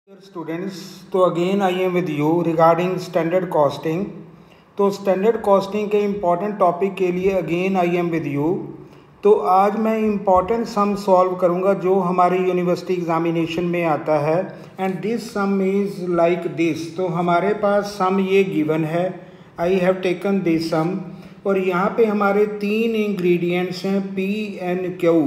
Dear students, तो again I am with you regarding standard costing. तो standard costing के important topic के लिए again I am with you. तो आज मैं इम्पॉर्टेंट सम सॉल्व करूंगा जो हमारी यूनिवर्सिटी एग्जामिनेशन में आता है। And this some is like this. तो हमारे पास सम ये गिवन है, आई हैव टेकन दिस सम, और यहाँ पे हमारे तीन इंग्रेडिएंट्स हैं पी एन क्यू,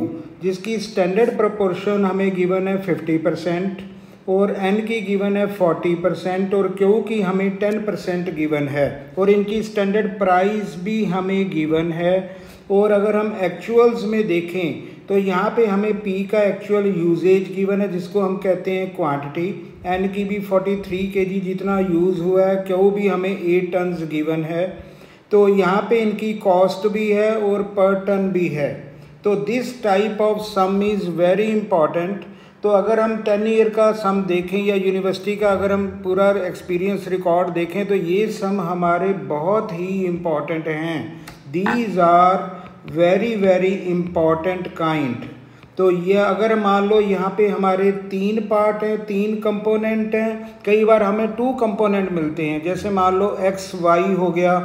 जिसकी स्टैंडर्ड प्रोपोर्शन हमें गिवन है 50% और n की गिवन है 40% और Q की हमें 10% गिवन है, और इनकी स्टैंडर्ड प्राइस भी हमें गिवन है। और अगर हम एक्चुअल्स में देखें तो यहाँ पे हमें P का एक्चुअल यूजेज गिवन है, जिसको हम कहते हैं क्वांटिटी। N की भी 43 kg जितना यूज़ हुआ है, Q भी हमें 8 टन्स गिवन है। तो यहाँ पे इनकी कॉस्ट भी है और पर टन भी है। तो this type of some is very important. तो अगर हम 10 ईयर का सम देखें या यूनिवर्सिटी का अगर हम पूरा एक्सपीरियंस रिकॉर्ड देखें तो ये सम हमारे बहुत ही इम्पॉर्टेंट हैं। These are very very important kind. तो ये अगर मान लो यहाँ पे हमारे 3 पार्ट हैं, 3 कंपोनेंट हैं, कई बार हमें 2 कंपोनेंट मिलते हैं, जैसे मान लो एक्स वाई हो गया,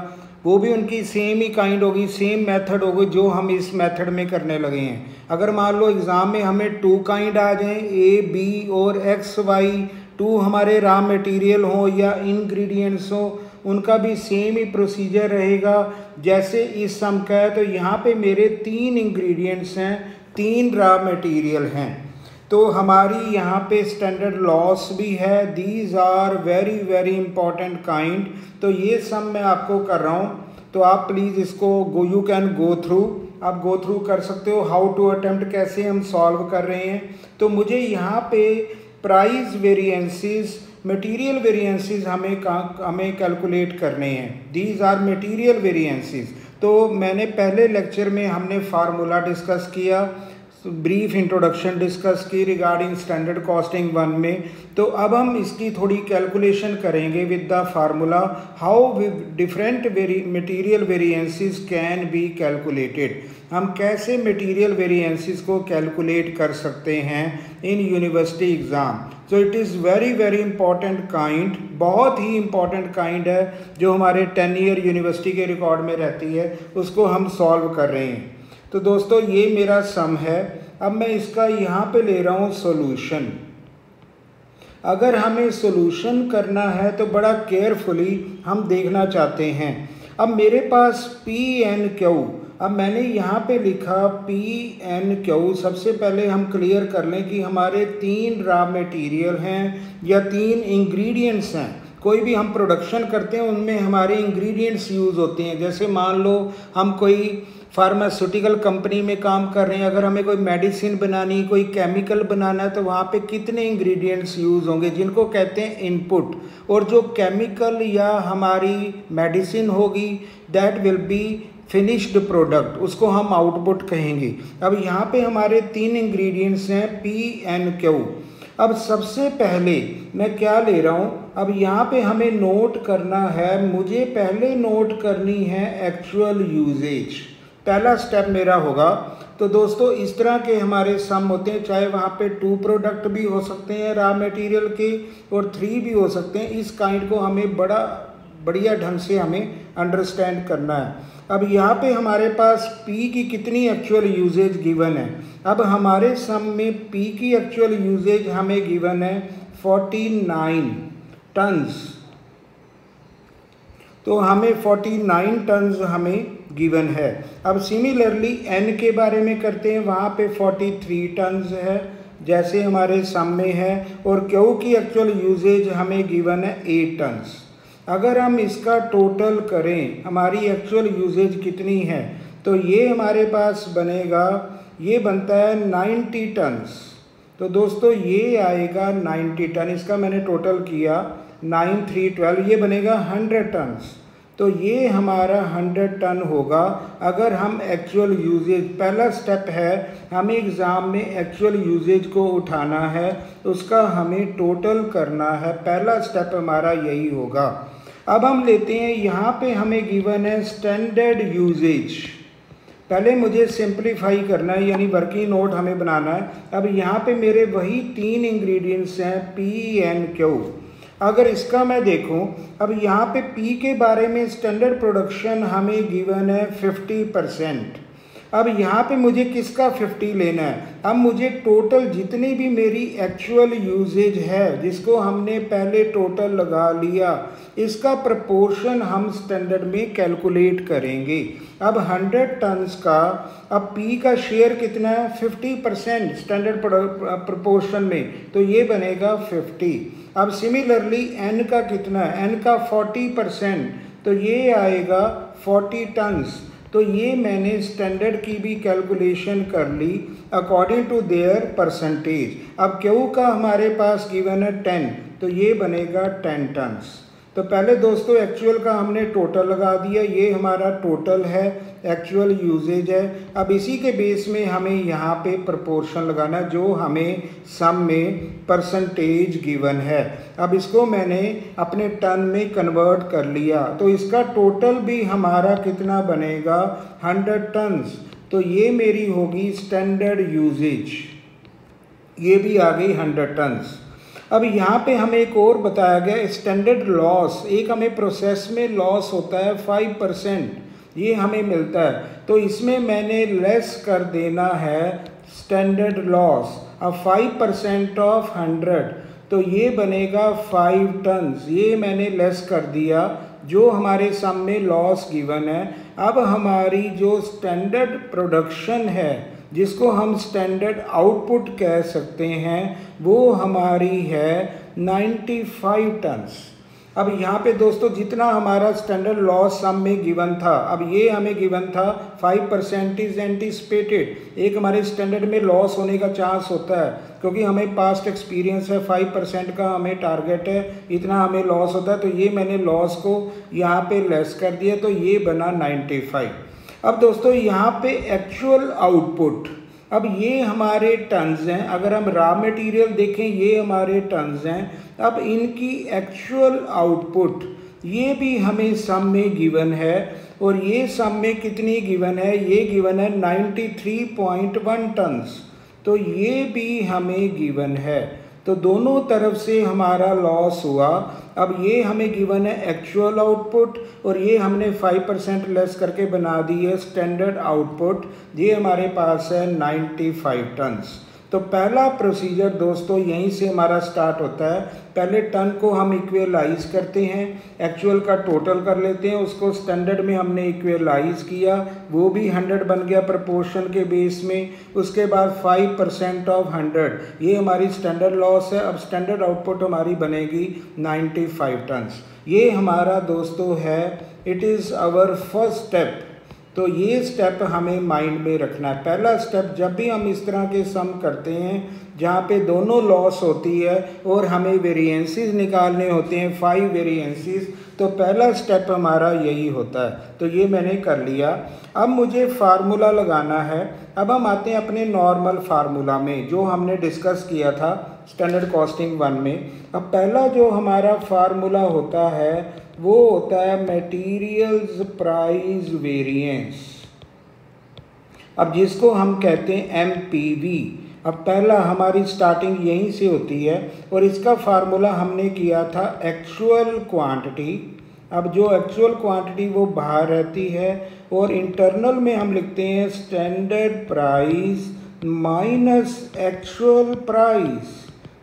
वो भी उनकी सेम ही काइंड होगी, सेम मेथड होगी जो हम इस मेथड में करने लगे हैं। अगर मान लो एग्ज़ाम में हमें 2 काइंड आ जाएं, ए बी और एक्स वाई, 2 हमारे रॉ मटेरियल हो या इंग्रेडिएंट्स हो, उनका भी सेम ही प्रोसीजर रहेगा जैसे इस सम का है। तो यहाँ पे मेरे 3 इंग्रेडिएंट्स हैं, 3 रॉ मटेरियल हैं, तो हमारी यहाँ पे स्टैंडर्ड लॉस भी है। These are very very important kind. तो ये सम मैं आपको कर रहा हूँ, तो आप प्लीज़ इसको यू कैन गो थ्रू, आप गो थ्रू कर सकते हो। हाउ टू अटेम्प्ट, कैसे हम सॉल्व कर रहे हैं। तो मुझे यहाँ पे प्राइस वेरिएंसेस, मटेरियल वेरिएंसेस हमें कैलकुलेट करने हैं। These are material variances. तो मैंने पहले लेक्चर में हमने फार्मूला डिस्कस किया, ब्रीफ इंट्रोडक्शन डिस्कस की रिगार्डिंग स्टैंडर्ड कॉस्टिंग 1 में। तो अब हम इसकी थोड़ी कैलकुलेशन करेंगे with the formula, how different material variances can be calculated. हम कैसे मटेरियल वेरिएंसेस को कैलकुलेट कर सकते हैं in university exam. So it is very very important kind, बहुत ही इंपॉर्टेंट काइंड है जो हमारे 10 ईयर यूनिवर्सिटी के रिकॉर्ड में रहती है, उसको हम सॉल्व कर रहे हैं। तो दोस्तों ये मेरा सम है। अब मैं इसका यहाँ पे ले रहा हूँ सॉल्यूशन। अगर हमें सॉल्यूशन करना है तो बड़ा केयरफुली हम देखना चाहते हैं। अब मेरे पास पी एन क्यू, अब मैंने यहाँ पे लिखा पी एन क्यू। सबसे पहले हम क्लियर कर लें कि हमारे 3 रॉ मटेरियल हैं या 3 इंग्रेडिएंट्स हैं। कोई भी हम प्रोडक्शन करते हैं उनमें हमारे इंग्रेडिएंट्स यूज़ होते हैं। जैसे मान लो हम कोई फार्मास्यूटिकल कंपनी में काम कर रहे हैं, अगर हमें कोई मेडिसिन बनानी, कोई केमिकल बनाना है, तो वहाँ पे कितने इंग्रेडिएंट्स यूज़ होंगे जिनको कहते हैं इनपुट। और जो केमिकल या हमारी मेडिसिन होगी that will be finished product, उसको हम आउटपुट कहेंगे। अब यहाँ पे हमारे 3 इंग्रेडिएंट्स हैं पी एन क्यू। अब सबसे पहले मैं क्या ले रहा हूँ, अब यहाँ पे हमें नोट करना है, मुझे पहले नोट करनी है एक्चुअल यूजेज। पहला स्टेप मेरा होगा। तो दोस्तों इस तरह के हमारे सम होते हैं, चाहे वहाँ पे 2 प्रोडक्ट भी हो सकते हैं रॉ मटेरियल के और 3 भी हो सकते हैं। इस काइंड को हमें बड़ा बढ़िया ढंग से हमें अंडरस्टैंड करना है। अब यहाँ पे हमारे पास P की कितनी एक्चुअल यूजेज गिवन है। अब हमारे सम में P की एक्चुअल यूजेज हमें गिवन है 49 टन्स। तो हमें 49 टन्स हमें गिवन है। अब सिमिलरली N के बारे में करते हैं, वहाँ पे 43 टन्स है जैसे हमारे सम में है, और Q की एक्चुअल यूजेज हमें गिवन है 8 टन्स। अगर हम इसका टोटल करें हमारी एक्चुअल यूजेज कितनी है, तो ये हमारे पास बनेगा, ये बनता है 90 टन्स। तो दोस्तों ये आएगा 90 टन, इसका मैंने टोटल किया 9 3 12, ये बनेगा 100 टन्स। तो ये हमारा 100 टन होगा अगर हम एक्चुअल यूजेज, पहला स्टेप है हमें एग्ज़ाम में एक्चुअल यूजेज को उठाना है, उसका हमें टोटल करना है। पहला स्टेप हमारा यही होगा। अब हम लेते हैं यहाँ पे हमें गिवन है स्टैंडर्ड यूजेज। पहले मुझे सिंप्लीफाई करना है, यानी वर्किंग नोट हमें बनाना है। अब यहाँ पे मेरे वही 3 इंग्रेडिएंट्स हैं P-N-Q। अगर इसका मैं देखूं, अब यहाँ पे P के बारे में स्टैंडर्ड प्रोडक्शन हमें गिवन है 50%। अब यहाँ पे मुझे किसका 50 लेना है? अब मुझे टोटल जितनी भी मेरी एक्चुअल यूजेज है, जिसको हमने पहले टोटल लगा लिया, इसका प्रपोर्शन हम स्टैंडर्ड में कैलकुलेट करेंगे। अब 100 टन्स का अब P का शेयर कितना है? 50% स्टैंडर्ड प्रपोर्शन में, तो ये बनेगा 50। अब सिमिलरली N का कितना है? N का 40%, तो ये आएगा 40 टन्स। तो ये मैंने स्टैंडर्ड की भी कैलकुलेशन कर ली अकॉर्डिंग टू देयर परसेंटेज। अब Q का हमारे पास गिवन है 10, तो ये बनेगा 10 टन्स। तो पहले दोस्तों एक्चुअल का हमने टोटल लगा दिया, ये हमारा टोटल है, एक्चुअल यूजेज है। अब इसी के बेस में हमें यहाँ पे प्रपोर्शन लगाना है, जो हमें सम में परसेंटेज गिवन है। अब इसको मैंने अपने टन में कन्वर्ट कर लिया, तो इसका टोटल भी हमारा कितना बनेगा? 100 टन्स। तो ये मेरी होगी स्टैंडर्ड यूजेज, ये भी आ गई 100 टन्स। अब यहाँ पे हमें एक और बताया गया स्टैंडर्ड लॉस, एक हमें प्रोसेस में लॉस होता है 5%, ये हमें मिलता है। तो इसमें मैंने लेस कर देना है स्टैंडर्ड लॉस। अब 5% ऑफ 100, तो ये बनेगा 5 टन्स, ये मैंने लेस कर दिया जो हमारे सामने लॉस गिवन है। अब हमारी जो स्टैंडर्ड प्रोडक्शन है, जिसको हम स्टैंडर्ड आउटपुट कह सकते हैं, वो हमारी है 95 टन्स। अब यहाँ पे दोस्तों जितना हमारा स्टैंडर्ड लॉस सम में गिवन था, अब ये हमें गिवन था 5% इज एंटिसिपेटेड। एक हमारे स्टैंडर्ड में लॉस होने का चांस होता है, क्योंकि हमें पास्ट एक्सपीरियंस है, 5% का हमें टारगेट है, इतना हमें लॉस होता है। तो ये मैंने लॉस को यहाँ पे लेस कर दिया, तो ये बना 95। अब दोस्तों यहाँ पे एक्चुअल आउटपुट, अब ये हमारे टन्स हैं। अगर हम रॉ मटेरियल देखें, ये हमारे टन्स हैं। अब इनकी एक्चुअल आउटपुट ये भी हमें सम में गिवन है, और ये सम में कितनी गिवन है? ये गिवन है 93.1 टन्स, तो ये भी हमें गिवन है। तो दोनों तरफ से हमारा लॉस हुआ। अब ये हमें गिवन है एक्चुअल आउटपुट, और ये हमने 5% लेस करके बना दी है स्टैंडर्ड आउटपुट, ये हमारे पास है 95 टन्स। तो पहला प्रोसीजर दोस्तों यहीं से हमारा स्टार्ट होता है। पहले टन को हम इक्वलाइज करते हैं, एक्चुअल का टोटल कर लेते हैं, उसको स्टैंडर्ड में हमने इक्वलाइज किया, वो भी 100 बन गया प्रपोर्शन के बेस में। उसके बाद 5% ऑफ 100, ये हमारी स्टैंडर्ड लॉस है। अब स्टैंडर्ड आउटपुट हमारी बनेगी 95 टन्स। ये हमारा दोस्तों है, it is our first step. तो ये स्टेप हमें माइंड में रखना है। पहला स्टेप, जब भी हम इस तरह के सम करते हैं जहाँ पे दोनों लॉस होती है और हमें वेरिएंसेस निकालने होते हैं, 5 वेरिएंसेस, तो पहला स्टेप हमारा यही होता है। तो ये मैंने कर लिया। अब मुझे फार्मूला लगाना है। अब हम आते हैं अपने नॉर्मल फार्मूला में, जो हमने डिस्कस किया था स्टैंडर्ड कॉस्टिंग 1 में। अब पहला जो हमारा फार्मूला होता है वो होता है मटेरियल्स प्राइस वेरिएंस, अब जिसको हम कहते हैं MPV। अब पहला हमारी स्टार्टिंग यहीं से होती है, और इसका फार्मूला हमने किया था एक्चुअल क्वांटिटी। अब जो एक्चुअल क्वांटिटी वो बाहर रहती है, और इंटरनल में हम लिखते हैं standard price minus actual price.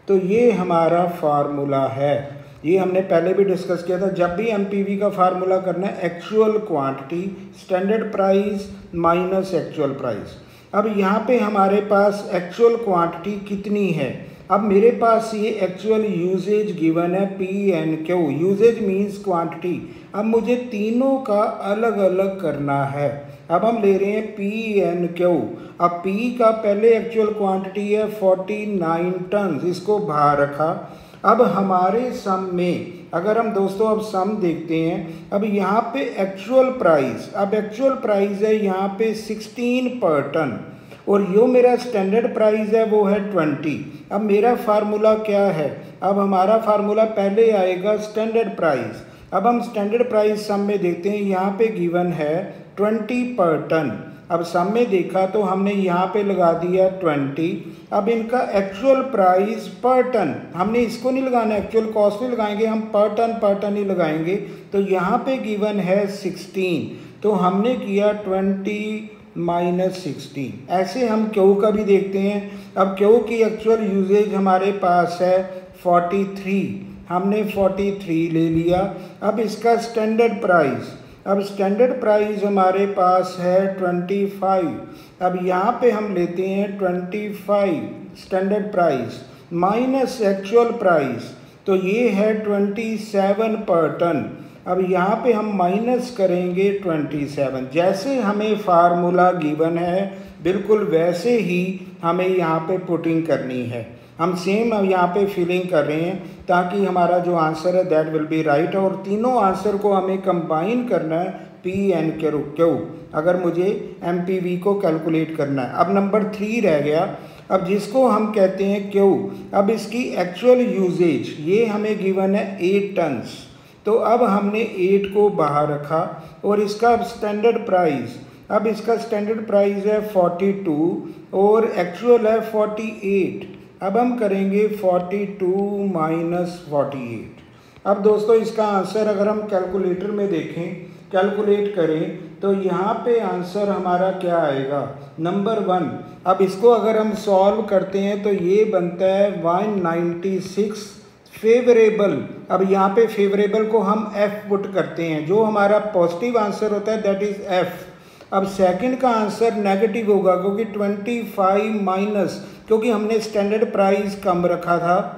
तो ये हमारा फार्मूला है, ये हमने पहले भी डिस्कस किया था। जब भी MPV का फार्मूला करना है, actual quantity standard price minus actual price. अब यहाँ पे हमारे पास एक्चुअल क्वांटिटी कितनी है? अब मेरे पास ये एक्चुअल यूजेज गिवन है P-N-Q, यूजेज मीन्स क्वांटिटी। अब मुझे तीनों का अलग अलग करना है। अब हम ले रहे हैं P-N-Q। अब P का पहले एक्चुअल क्वांटिटी है 49 टन, इसको बाहर रखा। अब हमारे सम में अगर हम दोस्तों अब सम देखते हैं, अब यहाँ पे एक्चुअल प्राइस, अब एक्चुअल प्राइस है यहाँ पे 16 पर टन, और जो मेरा स्टैंडर्ड प्राइस है वो है 20। अब मेरा फार्मूला क्या है? अब हमारा फार्मूला पहले आएगा स्टैंडर्ड प्राइस। अब हम स्टैंडर्ड प्राइस सम में देखते हैं, यहाँ पे गिवन है 20 पर टन। अब सम में देखा तो हमने यहाँ पे लगा दिया 20। अब इनका एक्चुअल प्राइस पर टन, हमने इसको नहीं लगाना, एक्चुअल कॉस्ट नहीं लगाएंगे, हम पर टन ही लगाएंगे। तो यहाँ पे गिवन है 16, तो हमने किया 20 माइनस 16। ऐसे हम क्यू का भी देखते हैं। अब क्यू की एक्चुअल यूजेज हमारे पास है 43, हमने 43 ले लिया। अब इसका स्टैंडर्ड प्राइस, अब स्टैंडर्ड प्राइस हमारे पास है 25। अब यहाँ पे हम लेते हैं 25 standard price minus actual price, तो ये है 27 पर टन। अब यहाँ पे हम माइनस करेंगे 27। जैसे हमें फार्मूला गिवन है बिल्कुल वैसे ही हमें यहाँ पे पुटिंग करनी है। हम सेम अब यहाँ पे फिलिंग कर रहे हैं ताकि हमारा जो आंसर है दैट विल बी राइट। और तीनों आंसर को हमें कंबाइन करना है पी एन क्यू, अगर मुझे एमपीवी को कैलकुलेट करना है। अब नंबर 3 रह गया, अब जिसको हम कहते हैं क्यू। अब इसकी एक्चुअल यूजेज ये हमें गिवन है 8 टन्स, तो अब हमने 8 को बाहर रखा। और इसका स्टैंडर्ड प्राइस, अब इसका स्टैंडर्ड प्राइस है 42 और एक्चुअल है 48। अब हम करेंगे 42 माइनस 48। अब दोस्तों इसका आंसर अगर हम कैलकुलेटर में देखें, कैलकुलेट करें तो यहाँ पे आंसर हमारा क्या आएगा, नंबर 1। अब इसको अगर हम सॉल्व करते हैं तो ये बनता है 196 फेवरेबल। अब यहाँ पे फेवरेबल को हम F पुट करते हैं, जो हमारा पॉजिटिव आंसर होता है दैट इज़ F। अब सेकंड का आंसर नेगेटिव होगा क्योंकि 25 माइनस, क्योंकि हमने स्टैंडर्ड प्राइस कम रखा था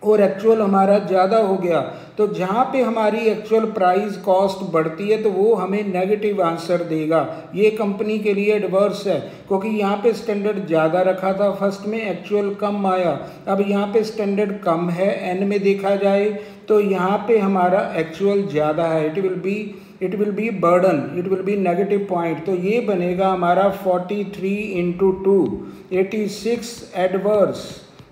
और एक्चुअल हमारा ज़्यादा हो गया, तो जहाँ पे हमारी एक्चुअल प्राइस कॉस्ट बढ़ती है तो वो हमें नेगेटिव आंसर देगा। ये कंपनी के लिए एडवर्स है क्योंकि यहाँ पे स्टैंडर्ड ज़्यादा रखा था फर्स्ट में, एक्चुअल कम आया। अब यहाँ पे स्टैंडर्ड कम है, एन में देखा जाए तो यहाँ पे हमारा एक्चुअल ज़्यादा है। It will be burden, it will be negative point. तो ये बनेगा हमारा 43 × 2 86 एडवर्स।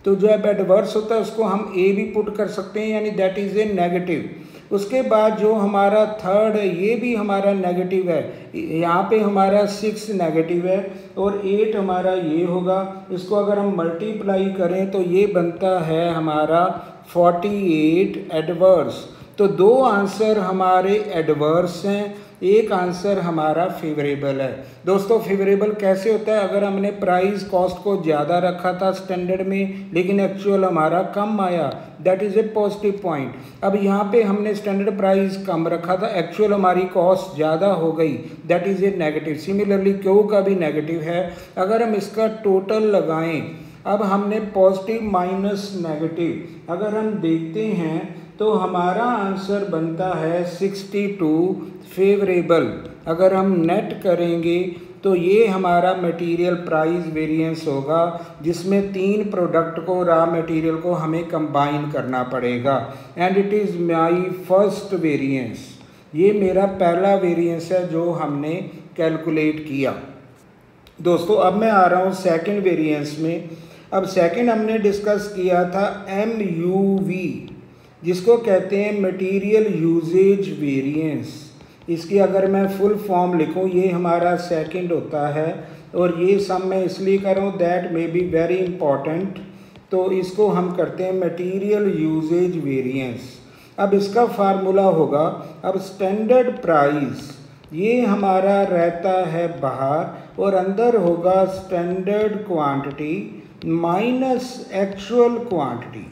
तो जब एडवर्स होता है उसको हम ए भी पुट कर सकते हैं, यानी दैट इज़ ए नेगेटिव। उसके बाद जो हमारा थर्ड है ये भी हमारा नेगेटिव है, यहाँ पे हमारा 6 नेगेटिव है और 8 हमारा ये होगा। इसको अगर हम मल्टीप्लाई करें तो ये बनता है हमारा 48 एडवर्स। तो 2 आंसर हमारे एडवर्स हैं, एक आंसर हमारा फेवरेबल है। दोस्तों फेवरेबल कैसे होता है, अगर हमने प्राइस कॉस्ट को ज़्यादा रखा था स्टैंडर्ड में लेकिन एक्चुअल हमारा कम आया, that is a positive point. अब यहाँ पे हमने स्टैंडर्ड प्राइस कम रखा था, एक्चुअल हमारी कॉस्ट ज़्यादा हो गई, that is a negative. Similarly Q का भी नेगेटिव है। अगर हम इसका टोटल लगाएं, अब हमने पॉजिटिव माइनस नेगेटिव अगर हम देखते हैं तो हमारा आंसर बनता है 62 फेवरेबल। अगर हम नेट करेंगे तो ये हमारा मटेरियल प्राइस वेरिएंस होगा जिसमें 3 प्रोडक्ट को, रॉ मटेरियल को हमें कंबाइन करना पड़ेगा। And it is my first variance, ये मेरा पहला वेरिएंस है जो हमने कैलकुलेट किया। दोस्तों अब मैं आ रहा हूँ सेकंड वेरिएंस में। अब सेकंड हमने डिस्कस किया था MUV, जिसको कहते हैं मटेरियल यूजेज वेरिएंस। इसकी अगर मैं फुल फॉर्म लिखूं, ये हमारा सेकंड होता है और ये सम मैं इसलिए कर रहा हूँ that may be very important. तो इसको हम करते हैं मटेरियल यूजेज वेरिएंस। अब इसका फार्मूला होगा, अब स्टैंडर्ड प्राइस ये हमारा रहता है बाहर और अंदर होगा standard quantity minus actual quantity.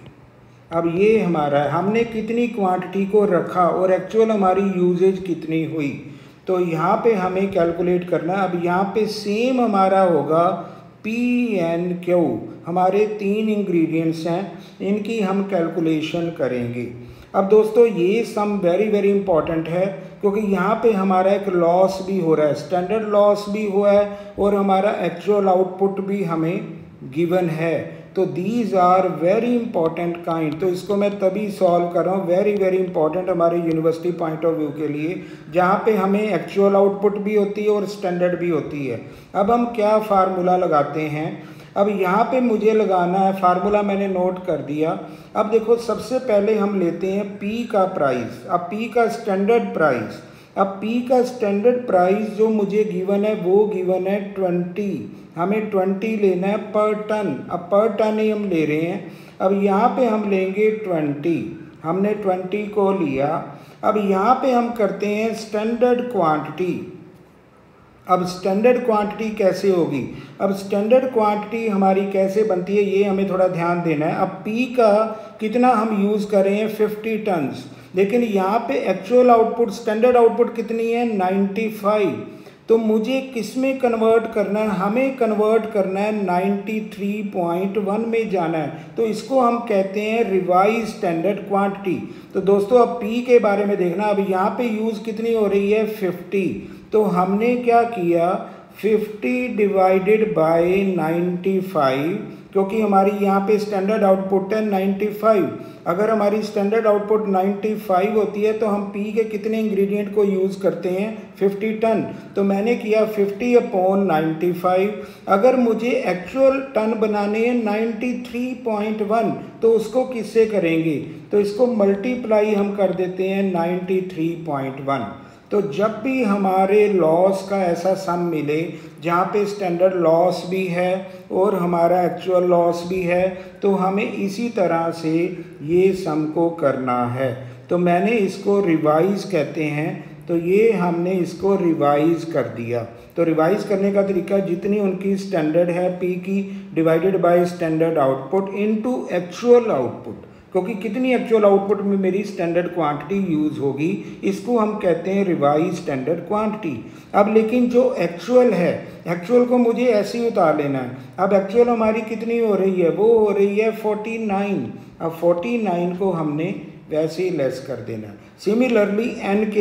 अब ये हमारा हमने कितनी क्वांटिटी को रखा और एक्चुअल हमारी यूजेज कितनी हुई, तो यहाँ पे हमें कैलकुलेट करना है। अब यहाँ पे सेम हमारा होगा PNQ, हमारे 3 इंग्रेडिएंट्स हैं, इनकी हम कैलकुलेशन करेंगे। अब दोस्तों ये सम वेरी इंपॉर्टेंट है क्योंकि यहाँ पे हमारा एक लॉस भी हो रहा है, स्टैंडर्ड लॉस भी हुआ है और हमारा एक्चुअल आउटपुट भी हमें गिवन है। तो these are very important kind. तो इसको मैं तभी सॉल्व कर रहा हूँ, वेरी इंपॉर्टेंट हमारे यूनिवर्सिटी पॉइंट ऑफ व्यू के लिए, जहाँ पे हमें एक्चुअल आउटपुट भी होती है और स्टैंडर्ड भी होती है। अब हम क्या फार्मूला लगाते हैं, अब यहाँ पे मुझे लगाना है, फार्मूला मैंने नोट कर दिया। अब देखो सबसे पहले हम लेते हैं P का प्राइस। अब P का स्टैंडर्ड प्राइस, अब P का स्टैंडर्ड प्राइस जो मुझे गिवन है वो गिवन है 20, हमें 20 लेना है पर टन। अब पर टन ही हम ले रहे हैं। अब यहाँ पे हम लेंगे 20, हमने 20 को लिया। अब यहाँ पे हम करते हैं स्टैंडर्ड क्वांटिटी। अब स्टैंडर्ड क्वांटिटी कैसे होगी? अब स्टैंडर्ड क्वांटिटी हमारी कैसे बनती है ये हमें थोड़ा ध्यान देना है। अब P का कितना हम यूज़ कर रहे हैं 50 टन्स, लेकिन यहाँ पे एक्चुअल आउटपुट स्टैंडर्ड आउटपुट कितनी है 95। तो मुझे किस में कन्वर्ट करना है? हमें कन्वर्ट करना है 93.1 में जाना है। तो इसको हम कहते हैं रिवाइज स्टैंडर्ड क्वांटिटी। तो दोस्तों अब P के बारे में देखना। अब यहाँ पे यूज़ कितनी हो रही है 50, तो हमने क्या किया 50 डिवाइडेड बाय 95, क्योंकि हमारी यहाँ पे स्टैंडर्ड आउटपुट है 95। अगर हमारी स्टैंडर्ड आउटपुट 95 होती है तो हम P के कितने इंग्रेडिएंट को यूज़ करते हैं 50 टन। तो मैंने किया 50/95। अगर मुझे एक्चुअल टन बनाने हैं 93.1 तो उसको किससे करेंगे? तो इसको मल्टीप्लाई हम कर देते हैं 93.1। तो जब भी हमारे लॉस का ऐसा सम मिले जहाँ पे स्टैंडर्ड लॉस भी है और हमारा एक्चुअल लॉस भी है, तो हमें इसी तरह से ये सम को करना है। तो मैंने इसको रिवाइज कहते हैं, तो ये हमने इसको रिवाइज कर दिया। तो रिवाइज करने का तरीका जितनी उनकी स्टैंडर्ड है P की divided by standard output into actual output, क्योंकि कितनी एक्चुअल आउटपुट में मेरी स्टैंडर्ड क्वांटिटी यूज़ होगी, इसको हम कहते हैं रिवाइज स्टैंडर्ड क्वांटिटी। अब लेकिन जो एक्चुअल है, एक्चुअल को मुझे ऐसे ही उतार लेना है। अब एक्चुअल हमारी कितनी हो रही है? वो हो रही है 49। अब 49 को हमने वैसे ही लेस कर देना है। सिमिलरली एन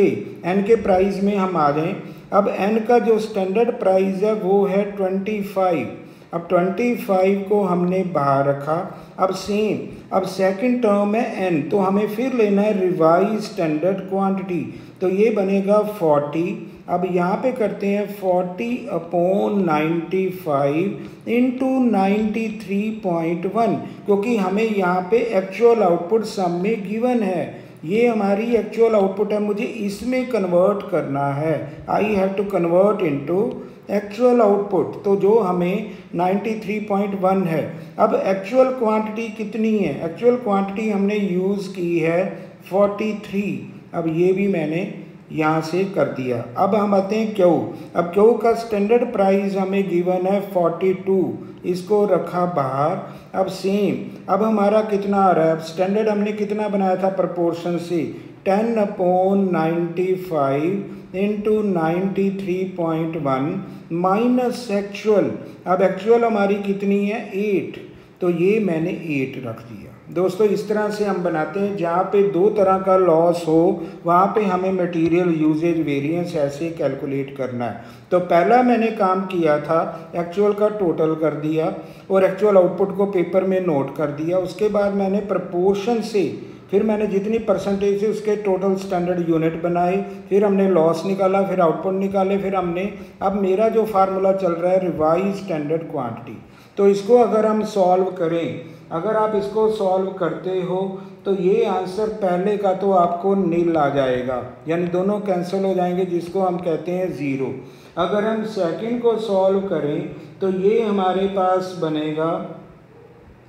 के प्राइस में हम आ जाएं। अब एन का जो स्टैंडर्ड प्राइस है वो है 25। अब 25 को हमने बाहर रखा। अब सेम, अब सेकंड टर्म है n, तो हमें फिर लेना है रिवाइज स्टैंडर्ड क्वांटिटी। तो ये बनेगा 40। अब यहाँ पे करते हैं 40/95 इंटू 93.1, क्योंकि हमें यहाँ पे एक्चुअल आउटपुट सम में गिवन है। ये हमारी एक्चुअल आउटपुट है, मुझे इसमें कन्वर्ट करना है। I have to convert into actual output, तो जो हमें 93.1 है। अब एक्चुअल क्वांटिटी कितनी है? एक्चुअल क्वांटिटी हमने यूज़ की है 43। अब ये भी मैंने यहाँ से कर दिया। अब हम आते हैं क्यू। अब क्यू का स्टैंडर्ड प्राइस हमें गिवन है 42, इसको रखा बाहर। अब सेम, अब हमारा कितना आ रहा है? अब स्टैंडर्ड हमने कितना बनाया था प्रोपोर्शन से 10/95 इंटू 93.1 माइनस एक्चुअल। अब एक्चुअल हमारी कितनी है 8, तो ये मैंने 8 रख दिया। दोस्तों इस तरह से हम बनाते हैं। जहाँ पे दो तरह का लॉस हो वहाँ पे हमें मटेरियल यूजेज वेरिएंस ऐसे कैलकुलेट करना है। तो पहला मैंने काम किया था एक्चुअल का टोटल कर दिया और एक्चुअल आउटपुट को पेपर में नोट कर दिया। उसके बाद मैंने प्रपोर्शन से फिर मैंने जितनी परसेंटेज है उसके टोटल स्टैंडर्ड यूनिट बनाए, फिर हमने लॉस निकाला, फिर आउटपुट निकाले, फिर हमने, अब मेरा जो फार्मूला चल रहा है रिवाइज स्टैंडर्ड क्वांटिटी। तो इसको अगर हम सॉल्व करें, अगर आप इसको सॉल्व करते हो तो ये आंसर पहले का तो आपको नील आ जाएगा, यानी दोनों कैंसिल हो जाएंगे, जिसको हम कहते हैं 0। अगर हम सेकंड को सॉल्व करें तो ये हमारे पास बनेगा,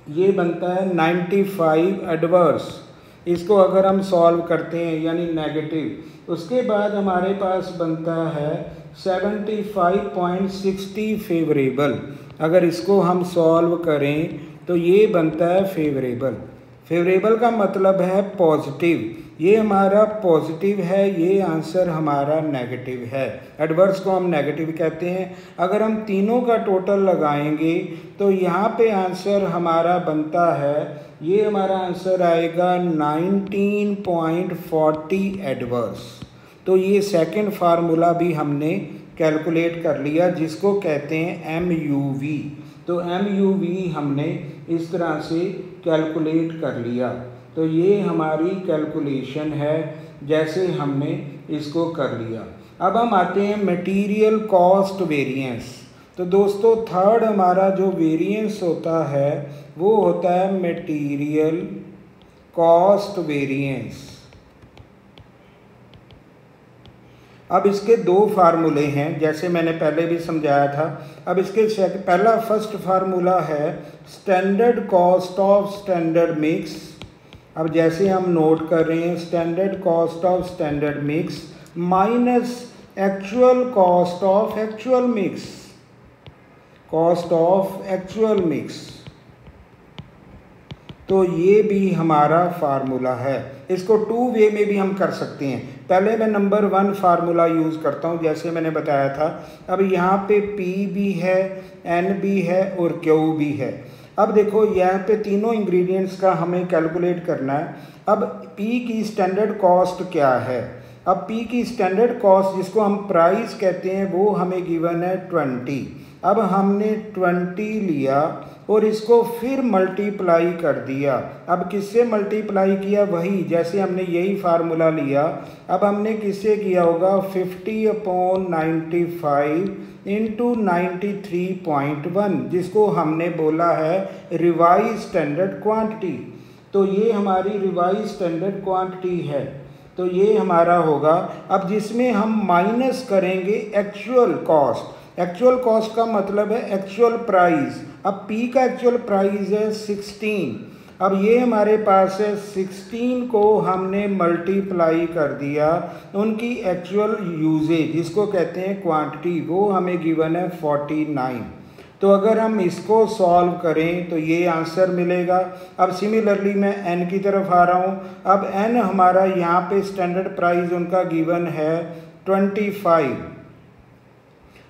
ये बनता है 95 एडवर्स। इसको अगर हम सॉल्व करते हैं यानी नेगेटिव, उसके बाद हमारे पास बनता है 75.60 फेवरेबल। अगर इसको हम सॉल्व करें तो ये बनता है फेवरेबल। फेवरेबल का मतलब है पॉजिटिव, ये हमारा पॉजिटिव है, ये आंसर हमारा नेगेटिव है। एडवर्स को हम नेगेटिव कहते हैं। अगर हम तीनों का टोटल लगाएंगे तो यहाँ पे आंसर हमारा बनता है, ये हमारा आंसर आएगा 19.40 एडवर्स। तो ये सेकंड फार्मूला भी हमने कैलकुलेट कर लिया, जिसको कहते हैं MUV। तो MUV हमने इस तरह से कैलकुलेट कर लिया। तो ये हमारी कैलकुलेशन है, जैसे हमने इसको कर लिया। अब हम आते हैं मटेरियल कॉस्ट वेरिएंस। तो दोस्तों थर्ड हमारा जो वेरिएंस होता है वो होता है मटेरियल कॉस्ट वेरिएंस। अब इसके दो फार्मूले हैं, जैसे मैंने पहले भी समझाया था। अब इसके पहला फर्स्ट फार्मूला है standard cost of standard mix. अब जैसे हम नोट कर रहे हैं, standard cost of standard mix minus actual cost of actual mix, cost of actual mix. तो ये भी हमारा फार्मूला है। इसको टू वे में भी हम कर सकते हैं। पहले मैं नंबर 1 फार्मूला यूज़ करता हूँ, जैसे मैंने बताया था। अब यहाँ पे P भी है, N भी है और Q भी है। अब देखो यहाँ पे तीनों इंग्रेडिएंट्स का हमें कैलकुलेट करना है। अब P की स्टैंडर्ड कॉस्ट क्या है? अब P की स्टैंडर्ड कॉस्ट, जिसको हम प्राइस कहते हैं, वो हमें गिवन है 20। अब हमने 20 लिया और इसको फिर मल्टीप्लाई कर दिया। अब किससे मल्टीप्लाई किया? वही जैसे हमने यही फार्मूला लिया। अब हमने किससे किया होगा? 50/95 इंटू 93.1, जिसको हमने बोला है रिवाइज स्टैंडर्ड क्वांटिटी। तो ये हमारी रिवाइज स्टैंडर्ड क्वांटिटी है। तो ये हमारा होगा। अब जिसमें हम माइनस करेंगे एक्चुअल कॉस्ट। एक्चुअल कॉस्ट का मतलब है एक्चुअल प्राइस। अब P का एक्चुअल प्राइस है 16। अब ये हमारे पास है 16 को हमने मल्टीप्लाई कर दिया उनकी एक्चुअल यूजेज, जिसको कहते हैं क्वांटिटी, वो हमें गिवन है 49। तो अगर हम इसको सॉल्व करें तो ये आंसर मिलेगा। अब सिमिलरली मैं N की तरफ आ रहा हूँ। अब N हमारा यहाँ पे स्टैंडर्ड प्राइस उनका गिवन है 25।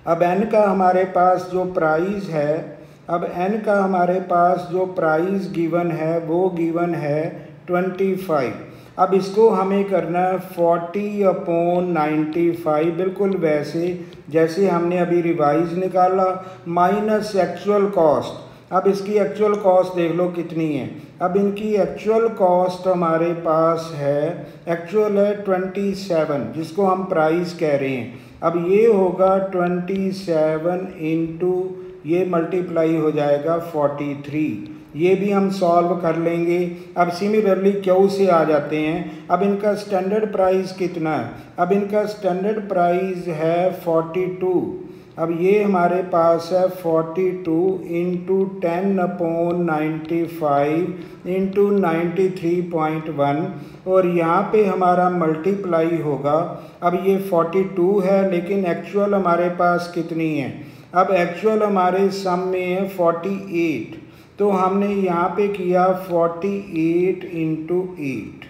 अब N का हमारे पास जो प्राइस है, अब N का हमारे पास जो प्राइस गिवन है वो गिवन है 25। अब इसको हमें करना है 40/95, बिल्कुल वैसे जैसे हमने अभी रिवाइज निकाला, माइनस एक्चुअल कॉस्ट। अब इसकी एक्चुअल कॉस्ट देख लो कितनी है। अब इनकी एक्चुअल कॉस्ट हमारे पास है, एक्चुअल है 27, जिसको हम प्राइस कह रहे हैं। अब ये होगा 27 इंटू ये मल्टीप्लाई हो जाएगा 43। ये भी हम सॉल्व कर लेंगे। अब सिमिलरली Q से आ जाते हैं। अब इनका स्टैंडर्ड प्राइस कितना है? अब इनका स्टैंडर्ड प्राइस है 42। अब ये हमारे पास है 42 इंटू 10/95 इंटू 93.1 और यहाँ पे हमारा मल्टीप्लाई होगा। अब ये 42 है, लेकिन एक्चुअल हमारे पास कितनी है? अब एक्चुअल हमारे सम में है 48। तो हमने यहाँ पे किया 48 इंटू 8,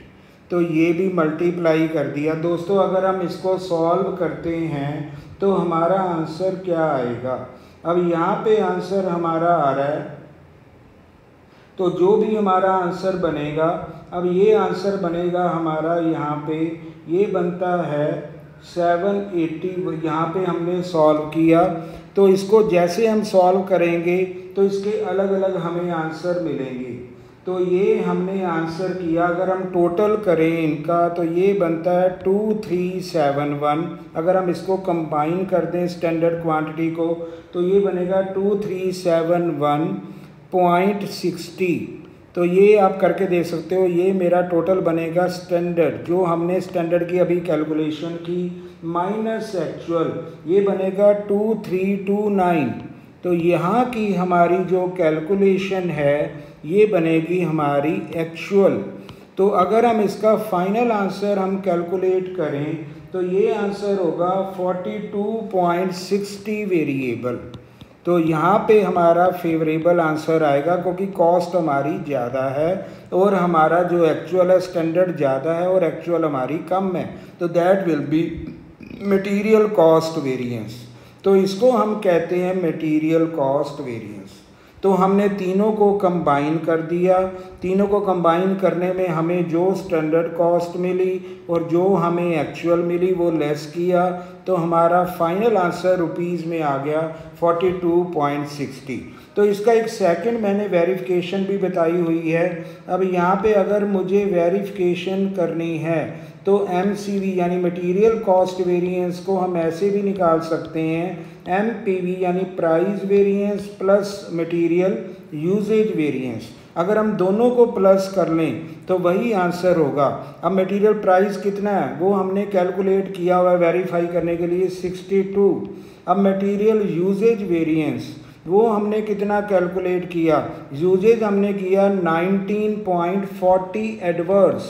तो ये भी मल्टीप्लाई कर दिया। दोस्तों अगर हम इसको सॉल्व करते हैं तो हमारा आंसर क्या आएगा? अब यहाँ पे आंसर हमारा आ रहा है, तो जो भी हमारा आंसर बनेगा, अब ये आंसर बनेगा हमारा यहाँ पे, ये बनता है 780। यहाँ पे हमने सॉल्व किया, तो इसको जैसे हम सॉल्व करेंगे तो इसके अलग अलग हमें आंसर मिलेंगे। तो ये हमने आंसर किया, अगर हम टोटल करें इनका तो ये बनता है 2371। अगर हम इसको कंबाइन कर दें स्टैंडर्ड क्वांटिटी को तो ये बनेगा 2371.60। तो ये आप करके देख सकते हो। ये मेरा टोटल बनेगा स्टैंडर्ड, जो हमने स्टैंडर्ड की अभी कैलकुलेशन की, माइनस एक्चुअल, ये बनेगा 2329। तो यहाँ की हमारी जो कैलकुलेशन है ये बनेगी हमारी एक्चुअल। तो अगर हम इसका फाइनल आंसर हम कैलकुलेट करें तो ये आंसर होगा 42.60 वेरिएबल। तो यहाँ पे हमारा फेवरेबल आंसर आएगा, क्योंकि कॉस्ट हमारी ज़्यादा है और हमारा जो एक्चुअल है स्टैंडर्ड ज़्यादा है और एक्चुअल हमारी कम है। तो that will be material cost variance. तो इसको हम कहते हैं मटेरियल कॉस्ट वेरिएंस। तो हमने तीनों को कंबाइन कर दिया। तीनों को कंबाइन करने में हमें जो स्टैंडर्ड कॉस्ट मिली और जो हमें एक्चुअल मिली वो लेस किया, तो हमारा फाइनल आंसर रुपीज़ में आ गया 42.60। तो इसका एक सेकंड मैंने वेरिफिकेशन भी बताई हुई है। अब यहाँ पे अगर मुझे वेरिफिकेशन करनी है तो MCV यानी मटेरियल कॉस्ट वेरिएंस को हम ऐसे भी निकाल सकते हैं, MPV यानी price variance plus material usages variance. अगर हम दोनों को प्लस कर लें तो वही आंसर होगा। अब मटेरियल प्राइस कितना है वो हमने कैलकुलेट किया हुआ है वेरीफाई करने के लिए 62। अब मटेरियल यूजेज वेरिएंस वो हमने कितना कैलकुलेट किया, यूजेज हमने किया 19.40 एडवर्स,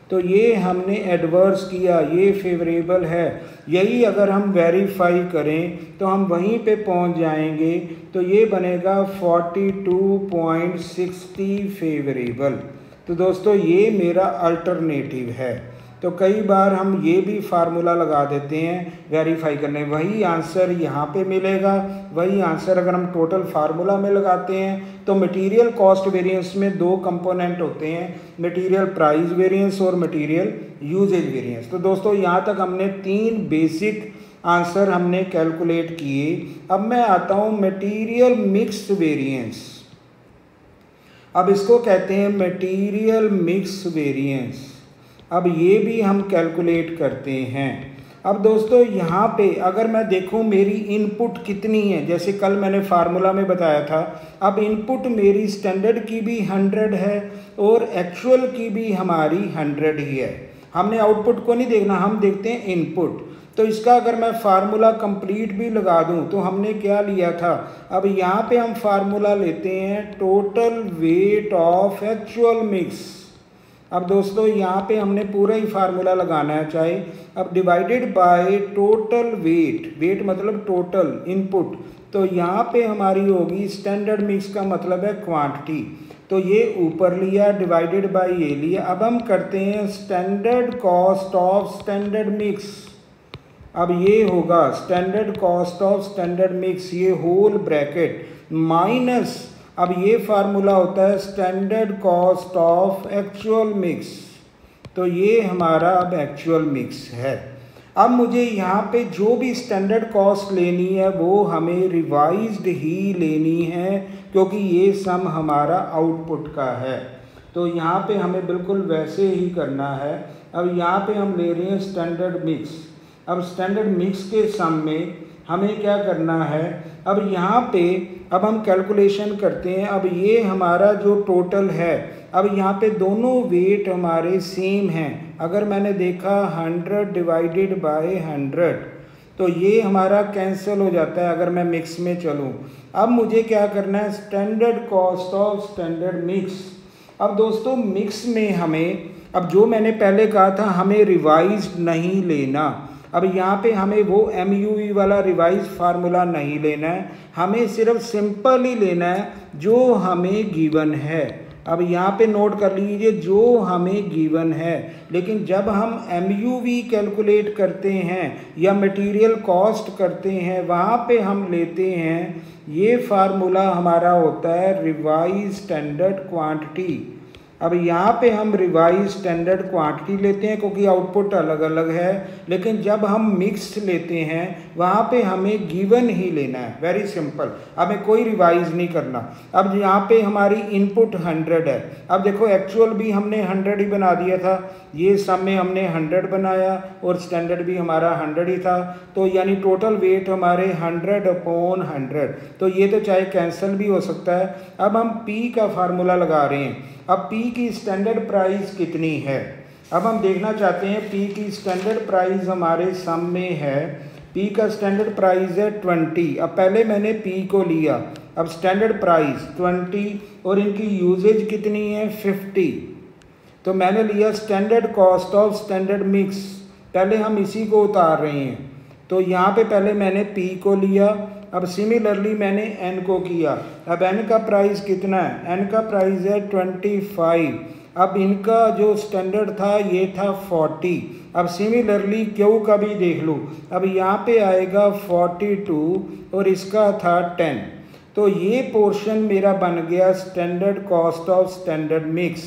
तो ये हमने एडवर्स किया, ये फेवरेबल है। यही अगर हम वेरीफाई करें तो हम वहीं पे पहुंच जाएंगे, तो ये बनेगा 42.60 फेवरेबल। तो दोस्तों ये मेरा अल्टरनेटिव है। तो कई बार हम ये भी फार्मूला लगा देते हैं वेरीफाई करने, वही आंसर यहाँ पे मिलेगा। वही आंसर अगर हम टोटल फार्मूला में लगाते हैं तो मटेरियल कॉस्ट वेरिएंस में दो कंपोनेंट होते हैं, मटेरियल प्राइस वेरिएंस और मटेरियल यूजेज वेरिएंस। तो दोस्तों यहाँ तक हमने 3 बेसिक आंसर हमने कैलकुलेट किए। अब मैं आता हूँ मटेरियल मिक्स वेरिएंस। अब इसको कहते हैं मटेरियल मिक्स वेरिएंस। अब ये भी हम कैलकुलेट करते हैं। अब दोस्तों यहाँ पे अगर मैं देखूँ मेरी इनपुट कितनी है, जैसे कल मैंने फार्मूला में बताया था, अब इनपुट मेरी स्टैंडर्ड की भी 100 है और एक्चुअल की भी हमारी 100 ही है। हमने आउटपुट को नहीं देखना, हम देखते हैं इनपुट। तो इसका अगर मैं फार्मूला कंप्लीट भी लगा दूं तो हमने क्या लिया था, अब यहाँ पे हम फार्मूला लेते हैं total weight of actual mix. अब दोस्तों यहाँ पे हमने पूरा ही फार्मूला लगाना है चाहे, अब divided by total weight, weight मतलब टोटल इनपुट, तो यहाँ पे हमारी होगी स्टैंडर्ड मिक्स का मतलब है क्वांटिटी, तो ये ऊपर लिया डिवाइडेड बाय ये लिया। अब हम करते हैं standard cost of standard mix. अब ये होगा standard cost of standard mix, ये होल ब्रैकेट माइनस, अब ये फार्मूला होता है standard cost of actual mix, तो ये हमारा अब एक्चुअल मिक्स है। अब मुझे यहाँ पे जो भी स्टैंडर्ड कॉस्ट लेनी है वो हमें रिवाइज्ड ही लेनी है, क्योंकि ये सम हमारा आउटपुट का है, तो यहाँ पे हमें बिल्कुल वैसे ही करना है। अब यहाँ पे हम ले रहे हैं स्टैंडर्ड मिक्स। अब स्टैंडर्ड मिक्स के सम में हमें क्या करना है, अब यहाँ पे अब हम कैलकुलेशन करते हैं। अब ये हमारा जो टोटल है, अब यहाँ पे दोनों वेट हमारे सेम हैं। अगर मैंने देखा 100 डिवाइडेड बाय 100, तो ये हमारा कैंसिल हो जाता है अगर मैं मिक्स में चलूँ। अब मुझे क्या करना है, standard cost of standard mix. अब दोस्तों मिक्स में हमें, अब जो मैंने पहले कहा था हमें रिवाइज्ड नहीं लेना, अब यहाँ पे हमें वो MUV वाला रिवाइज फार्मूला नहीं लेना है, हमें सिर्फ सिंपल ही लेना है जो हमें गिवन है। अब यहाँ पे नोट कर लीजिए जो हमें गिवन है, लेकिन जब हम MUV कैलकुलेट करते हैं या मटेरियल कॉस्ट करते हैं वहाँ पे हम लेते हैं, ये फार्मूला हमारा होता है रिवाइज स्टैंडर्ड क्वांटिटी। अब यहाँ पे हम रिवाइज स्टैंडर्ड क्वांटिटी लेते हैं क्योंकि आउटपुट अलग अलग है, लेकिन जब हम मिक्स लेते हैं वहाँ पे हमें गिवन ही लेना है, वेरी सिंपल, हमें कोई रिवाइज नहीं करना। अब यहाँ पे हमारी इनपुट 100 है, अब देखो एक्चुअल भी हमने 100 ही बना दिया था, ये सम में हमने 100 बनाया और स्टैंडर्ड भी हमारा 100 ही था, तो यानी टोटल वेट हमारे 100/100, तो ये तो चाहे कैंसिल भी हो सकता है। अब हम P का फार्मूला लगा रहे हैं। अब P की स्टैंडर्ड प्राइस कितनी है, अब हम देखना चाहते हैं P की स्टैंडर्ड प्राइस हमारे सम में है, P का स्टैंडर्ड प्राइस है 20। अब पहले मैंने P को लिया, अब स्टैंडर्ड प्राइस 20 और इनकी यूजेज कितनी है 50, तो मैंने लिया standard cost of standard mix, पहले हम इसी को उतार रहे हैं, तो यहाँ पे पहले मैंने P को लिया, अब सिमिलरली मैंने N को किया। अब N का प्राइस कितना है, N का प्राइस है 25, अब इनका जो स्टैंडर्ड था ये था 40। अब सिमिलरली Q का भी देख लो, अब यहाँ पे आएगा 42 और इसका था 10, तो ये पोर्शन मेरा बन गया standard cost of standard mix.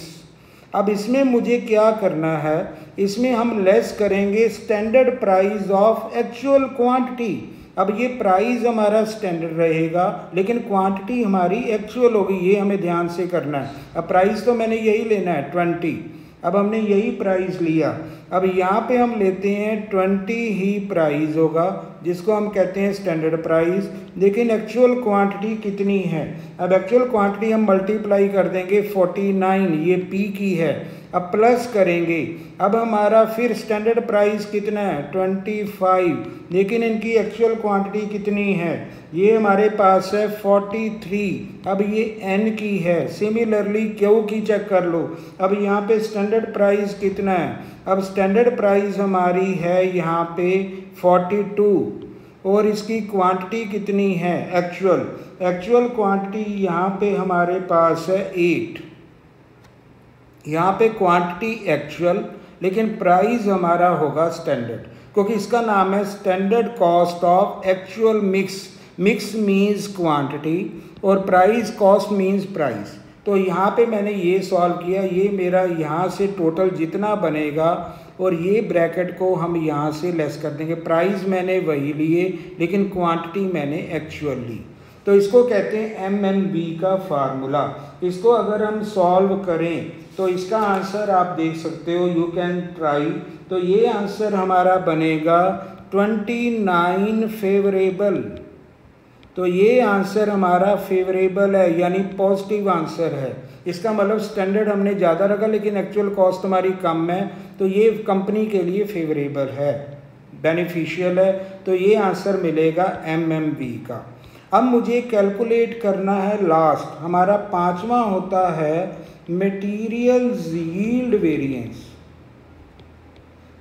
अब इसमें मुझे क्या करना है, इसमें हम लेस करेंगे standard price of actual quantity. अब ये प्राइस हमारा स्टैंडर्ड रहेगा लेकिन क्वांटिटी हमारी एक्चुअल होगी, ये हमें ध्यान से करना है। अब प्राइस तो मैंने यही लेना है 20, अब हमने यही प्राइस लिया। अब यहाँ पे हम लेते हैं 20 ही प्राइस होगा, जिसको हम कहते हैं स्टैंडर्ड प्राइस। लेकिन एक्चुअल क्वांटिटी कितनी है? अब एक्चुअल क्वांटिटी हम मल्टीप्लाई कर देंगे 49, ये पी की है। अब प्लस करेंगे, अब हमारा फिर स्टैंडर्ड प्राइस कितना है? 25। लेकिन इनकी एक्चुअल क्वांटिटी कितनी है? ये हमारे पास है 43। अब ये एन की है। सिमिलरली क्यू की चेक कर लो। अब यहाँ पे स्टैंडर्ड प्राइस कितना है? अब स्टैंडर्ड प्राइस हमारी है यहाँ पे 42 और इसकी क्वांटिटी कितनी है? एक्चुअल क्वांटिटी यहाँ पे हमारे पास है 8। यहाँ पे क्वांटिटी एक्चुअल, लेकिन प्राइस हमारा होगा स्टैंडर्ड, क्योंकि इसका नाम है standard cost of actual mix. Mix means quantity और प्राइस कॉस्ट मीन्स प्राइस। तो यहाँ पे मैंने ये सॉल्व किया, ये मेरा यहाँ से टोटल जितना बनेगा और ये ब्रैकेट को हम यहाँ से लेस कर देंगे। प्राइस मैंने वही लिए लेकिन क्वांटिटी मैंने एक्चुअल ली। तो इसको कहते हैं MNB का फार्मूला। इसको अगर हम सॉल्व करें तो इसका आंसर आप देख सकते हो, यू कैन ट्राई। तो ये आंसर हमारा बनेगा 29 फेवरेबल। तो ये आंसर हमारा फेवरेबल है, यानी पॉजिटिव आंसर है। इसका मतलब स्टैंडर्ड हमने ज़्यादा रखा लेकिन एक्चुअल कॉस्ट हमारी कम है, तो ये कंपनी के लिए फेवरेबल है, बेनिफिशियल है। तो ये आंसर मिलेगा MMB का। अब मुझे कैलकुलेट करना है लास्ट, हमारा 5वां होता है मटेरियल यील्ड वेरिएंस।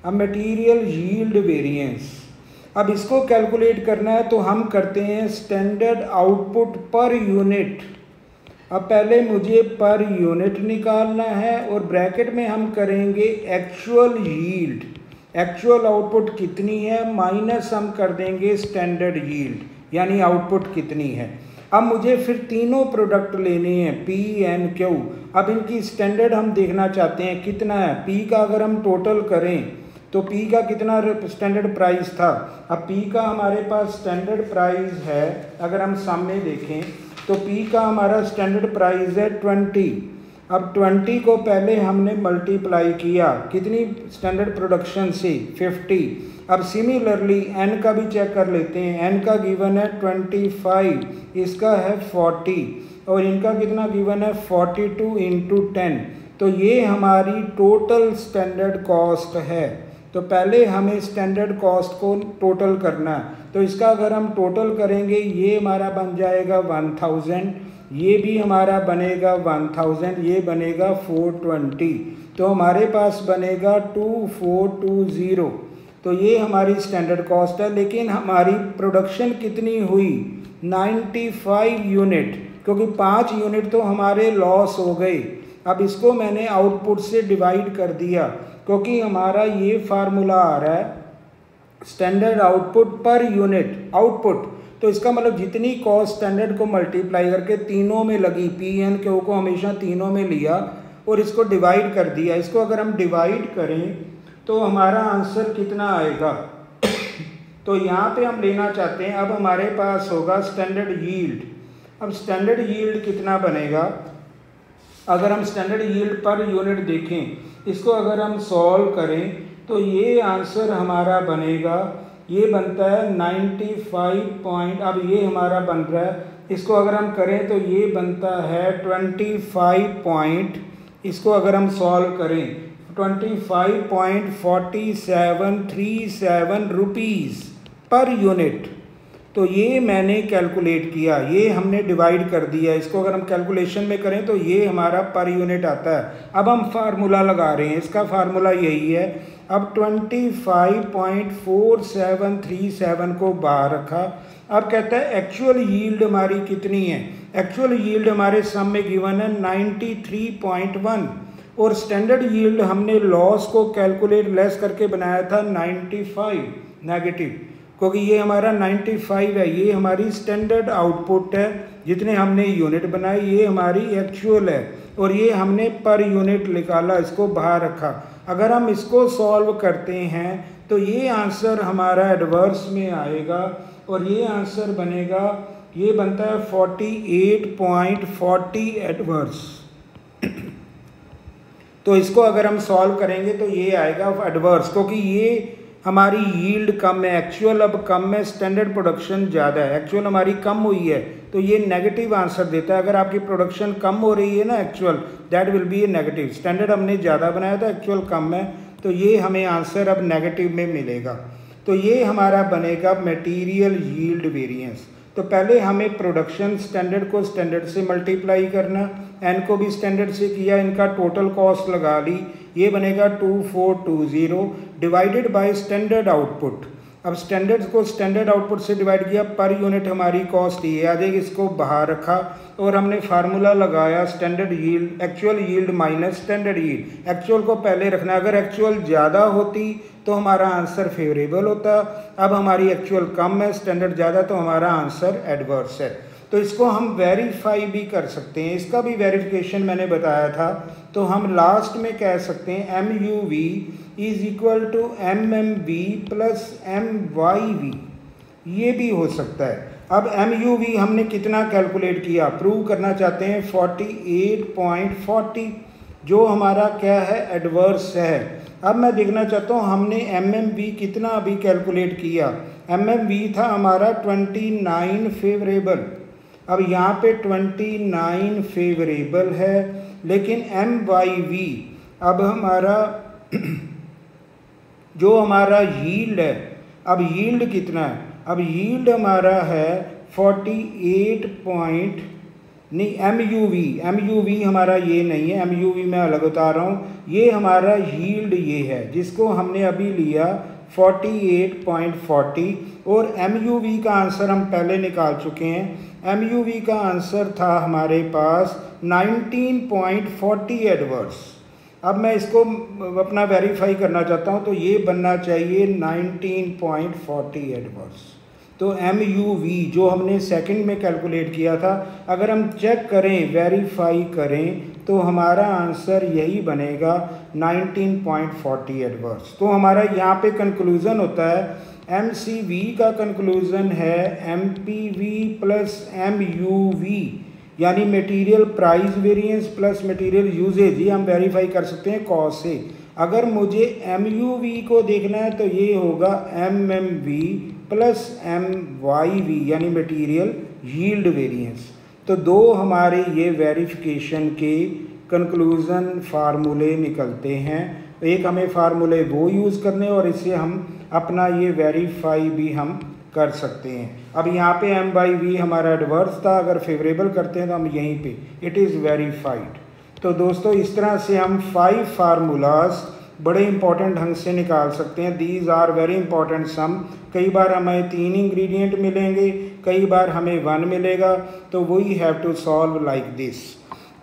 अब मटेरियल यील्ड वेरिएंस, अब इसको कैलकुलेट करना है तो हम करते हैं स्टैंडर्ड आउटपुट पर यूनिट। अब पहले मुझे पर यूनिट निकालना है और ब्रैकेट में हम करेंगे एक्चुअल यील्ड। एक्चुअल आउटपुट कितनी है माइनस हम कर देंगे स्टैंडर्ड यील्ड, यानी आउटपुट कितनी है। अब मुझे फिर तीनों प्रोडक्ट लेने हैं PNQ। अब इनकी स्टैंडर्ड हम देखना चाहते हैं कितना है। P का अगर हम टोटल करें तो P का कितना स्टैंडर्ड प्राइस था? अब P का हमारे पास स्टैंडर्ड प्राइस है, अगर हम सामने देखें तो P का हमारा स्टैंडर्ड प्राइस है 20। अब 20 को पहले हमने मल्टीप्लाई किया कितनी स्टैंडर्ड प्रोडक्शन से? 50। अब सिमिलरली N का भी चेक कर लेते हैं। N का गिवन है 25, इसका है 40 और इनका कितना गिवन है? 42 × 10। तो ये हमारी टोटल स्टैंडर्ड कॉस्ट है। तो पहले हमें स्टैंडर्ड कॉस्ट को टोटल करना है। तो इसका अगर हम टोटल करेंगे ये हमारा बन जाएगा 1000, ये भी हमारा बनेगा 1000, ये बनेगा 420। तो हमारे पास बनेगा 2420। तो ये हमारी स्टैंडर्ड कॉस्ट है। लेकिन हमारी प्रोडक्शन कितनी हुई? 95 यूनिट, क्योंकि 5 यूनिट तो हमारे लॉस हो गए। अब इसको मैंने आउटपुट से डिवाइड कर दिया, क्योंकि हमारा ये फार्मूला आ रहा है standard output per unit output. तो इसका मतलब जितनी कॉस्ट स्टैंडर्ड को मल्टीप्लाई करके तीनों में लगी, PNQ को हमेशा तीनों में लिया और इसको डिवाइड कर दिया। इसको अगर हम डिवाइड करें तो हमारा आंसर कितना आएगा? तो यहाँ पे हम लेना चाहते हैं, अब हमारे पास होगा स्टैंडर्ड यील्ड। अब स्टैंडर्ड यील्ड कितना बनेगा? अगर हम स्टैंडर्ड यील्ड पर यूनिट देखें, इसको अगर हम सॉल्व करें तो ये आंसर हमारा बनेगा, ये बनता है 95 अब ये हमारा बन रहा है, इसको अगर हम करें तो ये बनता है 25 इसको अगर हम सॉल्व करें 25.4737 रुपीज़ पर यूनिट। तो ये मैंने कैलकुलेट किया, ये हमने डिवाइड कर दिया। इसको अगर हम कैलकुलेशन में करें तो ये हमारा पर यूनिट आता है। अब हम फार्मूला लगा रहे हैं, इसका फार्मूला यही है। अब 25.4737 को बाहर रखा। अब कहता है एक्चुअल यील्ड हमारी कितनी है? एक्चुअल यील्ड हमारे सम में गिवन है 93.1 और स्टैंडर्ड यील्ड हमने लॉस को कैलकुलेट लेस करके बनाया था 95 नेगेटिव, क्योंकि ये हमारा 95 है। ये हमारी स्टैंडर्ड आउटपुट है, जितने हमने यूनिट बनाए, ये हमारी एक्चुअल है और ये हमने पर यूनिट निकाला, इसको बाहर रखा। अगर हम इसको सॉल्व करते हैं तो ये आंसर हमारा एडवर्स में आएगा और ये आंसर बनेगा, ये बनता है 48.40 एडवर्स। तो इसको अगर हम सॉल्व करेंगे तो ये आएगा एडवर्स, क्योंकि ये हमारी यील्ड कम है, एक्चुअल अब कम है, स्टैंडर्ड प्रोडक्शन ज़्यादा है, एक्चुअल हमारी कम हुई है, तो ये नेगेटिव आंसर देता है। अगर आपकी प्रोडक्शन कम हो रही है ना actual, that will be A negative. Standard हमने ज़्यादा बनाया था, एक्चुअल कम है, तो ये हमें आंसर अब नेगेटिव में मिलेगा। तो ये हमारा बनेगा मटेरियल यील्ड वेरिएंस। तो पहले हमें प्रोडक्शन स्टैंडर्ड को स्टैंडर्ड से मल्टीप्लाई करना, एन को भी स्टैंडर्ड से किया, इनका टोटल कॉस्ट लगा ली, ये बनेगा 2420 डिवाइडेड बाय स्टैंडर्ड आउटपुट। अब स्टैंडर्ड को स्टैंडर्ड आउटपुट से डिवाइड किया, पर यूनिट हमारी कॉस्ट ये आ जाएगी, इसको बाहर रखा और हमने फार्मूला लगाया standard yield, actual yield minus standard yield. Actual को पहले रखना, अगर एक्चुअल ज़्यादा होती तो हमारा आंसर फेवरेबल होता, अब हमारी एक्चुअल कम है, स्टैंडर्ड ज़्यादा, तो हमारा आंसर एडवर्स है। तो इसको हम वेरीफाई भी कर सकते हैं, इसका भी वेरिफिकेशन मैंने बताया था। तो हम लास्ट में कह सकते हैं MUV is equal to MMV plus MYV, ये भी हो सकता है। अब MUV हमने कितना कैलकुलेट किया, प्रूव करना चाहते हैं 48.40, जो हमारा क्या है, एडवर्स है। अब मैं देखना चाहता हूँ हमने MMV कितना अभी कैलकुलेट किया। MMV था हमारा 29 फेवरेबल, अब यहाँ पे 29 फेवरेबल है, लेकिन MYV अब हमारा जो हमारा यील्ड है, अब यील्ड कितना है, अब यील्ड हमारा है 48 नहीं, MUV हमारा ये नहीं है, MUV मैं अलग बता रहा हूँ, ये हमारा यील्ड ये है जिसको हमने अभी लिया 48.40, और MUV का आंसर हम पहले निकाल चुके हैं। MUV का आंसर था हमारे पास 19.40 एडवर्स। अब मैं इसको अपना वेरीफाई करना चाहता हूँ, तो ये बनना चाहिए 19.40 एडवर्स। तो MUV जो हमने सेकंड में कैलकुलेट किया था, अगर हम चेक करें, वेरीफाई करें, तो हमारा आंसर यही बनेगा 19.40 एडवर्स। तो हमारा यहाँ पे कंक्लूज़न होता है, MCV का कंक्लूज़न है MPV प्लस MUV, यानी material price variance plus material usages, ये हम वेरीफाई कर सकते हैं कॉस्ट से। अगर मुझे MUV को देखना है तो ये होगा MMV प्लस MYV, यानी मटेरियल यील्ड वेरिएंस। तो दो हमारे ये वेरिफिकेशन के कंक्लूज़न फार्मूले निकलते हैं। एक हमें फार्मूले वो यूज़ करने, और इससे हम अपना ये वेरीफाई भी हम कर सकते हैं। अब यहाँ पे MYV हमारा एडवर्स था, अगर फेवरेबल करते हैं तो हम यहीं पे इट इज़ वेरीफाइड। तो दोस्तों इस तरह से हम 5 फार्मूलाज बड़े इंपॉर्टेंट ढंग से निकाल सकते हैं। दीज आर वेरी इंपॉर्टेंट सम। कई बार हमें 3 इंग्रेडिएंट मिलेंगे, कई बार हमें 1 मिलेगा, तो we have to solve like this.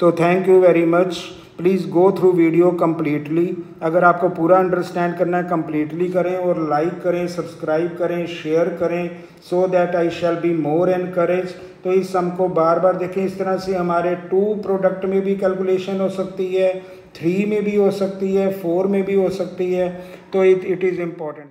तो thank you very much, please go through video completely. अगर आपको पूरा अंडरस्टैंड करना है कम्प्लीटली करें, और लाइक करें, सब्सक्राइब करें, शेयर करें, so that I shall be more encourage. तो इस सम को बार बार देखें। इस तरह से हमारे 2 प्रोडक्ट में भी कैलकुलेशन हो सकती है, 3 में भी हो सकती है, 4 में भी हो सकती है। तो इट इज़ इम्पॉर्टेंट।